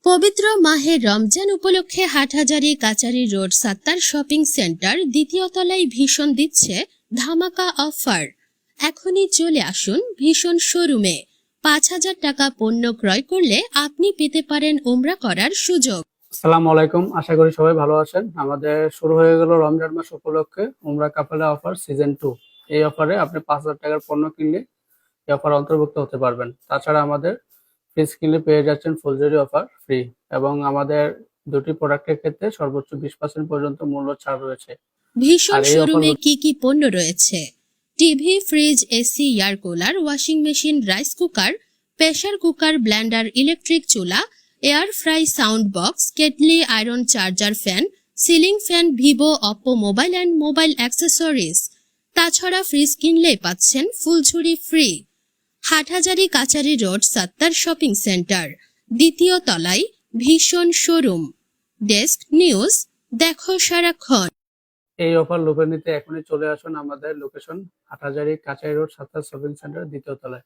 পবিত্র মাহে রমজান উপলক্ষে Hathazari Kachari road Sattar shopping centre দ্বিতীয় তলায় ভীষণ দিচ্ছে ধামাকা অফার। এখনই চলে আসুন ভীষণ শোরুমে। ৫,০০০ টাকা পণ্য ক্রয় করলে আপনি পেতে পারেন উমরা করার সুযোগ। আসসালামু আলাইকুম, আশা করি সবাই ভালো আছেন। আমাদের শুরু হয়ে গেল রমজান মাস উপলক্ষে উমরা কাফেলা অফার সিজন 2। এই অফারে আপনি ৫,০০০ টাকার পণ্য কিনলে এই অফার অন্তর্ভুক্ত হতে পারবেন। তাছাড়া আমাদের ফ্রিজ কিনলে পেয়ে যাচ্ছেন ফুলজুরি অফার ফ্রি, এবং আমাদের দুটি প্রোডাক্টের ক্ষেত্রে সর্বোচ্চ 20% পর্যন্ত মূল্য ছাড় রয়েছে। ভীষণ আর এই অফার শোরুমে কি কি পণ্য রয়েছে? TV, fridge, AC, air cooler, washing machine, rice cooker, pressure cooker, blender, electric চুলা, air fry, sound box, kettle, iron, charger fan, ceiling fan, Vivo, Oppo mobile and mobile accessories. তাছাড়া ফ্রিজ কিনলে পাচ্ছেন ফুলঝুরি free. Hathazari Kachari road Sattar shopping centre দ্বিতীয় তলায় ভীষণ showroom. Desk news, দেখো সারাক্ষণ। এই অফার লুফে নিতে এখনই চলে আসুন আমাদের location Hathazari Kachari road Sattar shopping centre দ্বিতীয় তলায়।